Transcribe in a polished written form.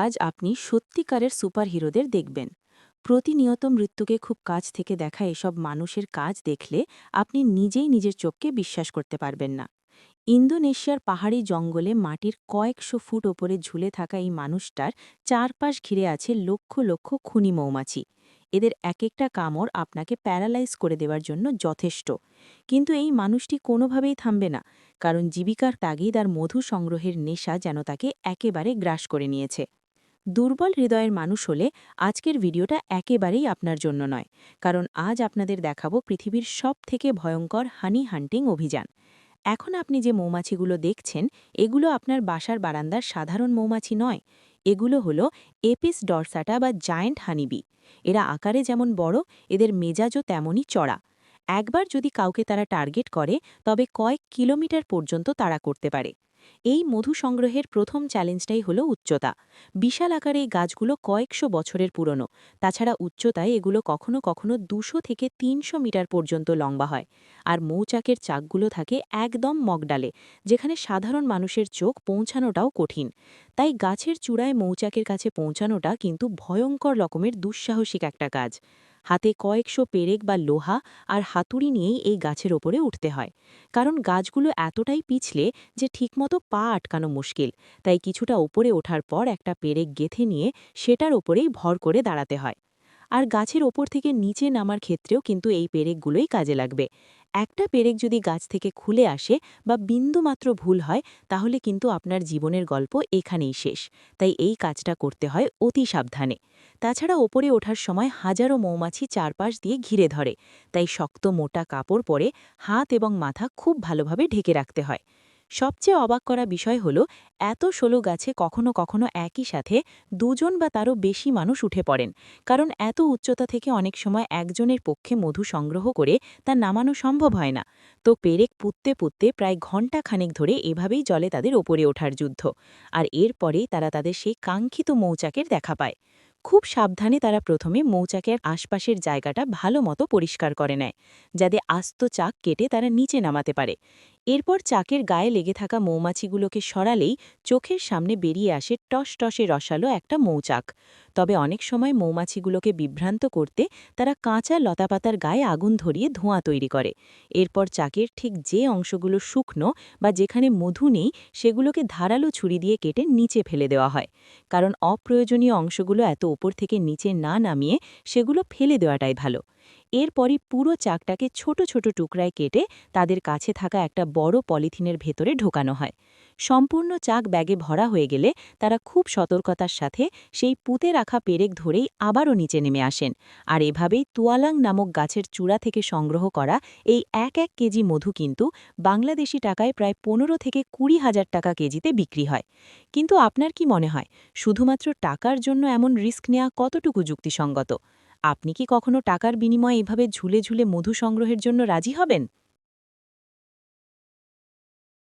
আজ আপনি সত্যিকারের সুপারহিরোদের দেখবেন। প্রতিনিয়ত মৃত্যুকে খুব কাছ থেকে দেখা এসব মানুষের কাজ দেখলে আপনি নিজেই নিজের চোখকে বিশ্বাস করতে পারবেন না। ইন্দোনেশিয়ার পাহাড়ি জঙ্গলে মাটির কয়েকশো ফুট ওপরে ঝুলে থাকা এই মানুষটার চারপাশ ঘিরে আছে লক্ষ লক্ষ খুনি মৌমাছি। এদের এক একটা কামড় আপনাকে প্যারালাইজ করে দেওয়ার জন্য যথেষ্ট। কিন্তু এই মানুষটি কোনোভাবেই থামবে না, কারণ জীবিকার তাগিদ আর মধু সংগ্রহের নেশা যেন তাকে একেবারে গ্রাস করে নিয়েছে। দুর্বল হৃদয়ের মানুষ হলে আজকের ভিডিওটা একেবারেই আপনার জন্য নয়, কারণ আজ আপনাদের দেখাবো পৃথিবীর সবথেকে ভয়ঙ্কর হানি হান্টিং অভিযান। এখন আপনি যে মৌমাছিগুলো দেখছেন, এগুলো আপনার বাসার বারান্দার সাধারণ মৌমাছি নয়। এগুলো হলো এপিস ডরসাটা বা জায়ান্ট হানিবি। এরা আকারে যেমন বড়, এদের মেজাজও তেমনই চড়া। একবার যদি কাউকে তারা টার্গেট করে, তবে কয়েক কিলোমিটার পর্যন্ত তাড়া করতে পারে। এই মধু সংগ্রহের প্রথম চ্যালেঞ্জটাই হলো উচ্চতা। বিশাল আকারে এই গাছগুলো কয়েকশো বছরের পুরনো। তাছাড়া উচ্চতায় এগুলো কখনো কখনো 200 থেকে 300 মিটার পর্যন্ত লম্বা হয়। আর মৌচাকের চাকগুলো থাকে একদম মগডালে, যেখানে সাধারণ মানুষের চোখ পৌঁছানোটাও কঠিন। তাই গাছের চূড়ায় মৌচাকের কাছে পৌঁছানোটা কিন্তু ভয়ঙ্কর রকমের দুঃসাহসিক একটা কাজ। হাতে কয়েকশো পেরেক বা লোহা আর হাতুড়ি নিয়েই এই গাছের ওপরে উঠতে হয়, কারণ গাছগুলো এতটাই পিছলে যে ঠিকমতো পা আটকানো মুশকিল। তাই কিছুটা ওপরে ওঠার পর একটা পেরেক গেঁথে নিয়ে সেটার ওপরেই ভর করে দাঁড়াতে হয়। আর গাছের ওপর থেকে নিচে নামার ক্ষেত্রেও কিন্তু এই পেরেকগুলোই কাজে লাগবে। একটা পেরেক যদি গাছ থেকে খুলে আসে বা বিন্দুমাত্র ভুল হয়, তাহলে কিন্তু আপনার জীবনের গল্প এখানেই শেষ। তাই এই কাজটা করতে হয় অতি সাবধানে। তাছাড়া ওপরে ওঠার সময় হাজারো মৌমাছি চারপাশ দিয়ে ঘিরে ধরে, তাই শক্ত মোটা কাপড় পরে হাত এবং মাথা খুব ভালোভাবে ঢেকে রাখতে হয়। সবচেয়ে অবাক করা বিষয় হল, এত ষোলো গাছে কখনো কখনো একই সাথে দুজন বা তারও বেশি মানুষ উঠে পড়েন, কারণ এত উচ্চতা থেকে অনেক সময় একজনের পক্ষে মধু সংগ্রহ করে তা নামানো সম্ভব হয় না। তো পেরেক পুঁততে পুঁততে প্রায় ঘণ্টা খানেক ধরে এভাবেই চলে তাদের ওপরে ওঠার যুদ্ধ। আর এরপরেই তারা তাদের সেই কাঙ্ক্ষিত মৌচাকের দেখা পায়। খুব সাবধানে তারা প্রথমে মৌচাকের আশপাশের জায়গাটা ভালো মতো পরিষ্কার করে নেয়, যাতে আস্ত চাক কেটে তারা নিচে নামাতে পারে। এরপর চাকের গায়ে লেগে থাকা মৌমাছিগুলোকে সরালেই চোখের সামনে বেরিয়ে আসে টসটসে রসালো একটা মৌচাক। তবে অনেক সময় মৌমাছিগুলোকে বিভ্রান্ত করতে তারা কাঁচা লতাপাতার গায়ে আগুন ধরিয়ে ধোঁয়া তৈরি করে। এরপর চাকের ঠিক যে অংশগুলো শুকনো বা যেখানে মধু নেই, সেগুলোকে ধারালো ছুরি দিয়ে কেটে নিচে ফেলে দেওয়া হয়, কারণ অপ্রয়োজনীয় অংশগুলো এত ওপর থেকে নিচে না নামিয়ে সেগুলো ফেলে দেওয়াটাই ভালো। এরপরই পুরো চাকটাকে ছোট ছোট টুকরায় কেটে তাদের কাছে থাকা একটা বড় পলিথিনের ভেতরে ঢোকানো হয়। সম্পূর্ণ চাক ব্যাগে ভরা হয়ে গেলে তারা খুব সতর্কতার সাথে সেই পুঁতে রাখা পেরেক ধরেই আবারও নিচে নেমে আসেন। আর এভাবেই তুয়ালাং নামক গাছের চূড়া থেকে সংগ্রহ করা এই এক এক কেজি মধু কিন্তু বাংলাদেশি টাকায় প্রায় 15 থেকে 20,000 টাকা কেজিতে বিক্রি হয়। কিন্তু আপনার কি মনে হয়, শুধুমাত্র টাকার জন্য এমন রিস্ক নেওয়া কতটুকু যুক্তিসঙ্গত? আপনি কি কখনো টাকার বিনিময়ে এভাবে ঝুলে ঝুলে মধু সংগ্রহের জন্য রাজি হবেন?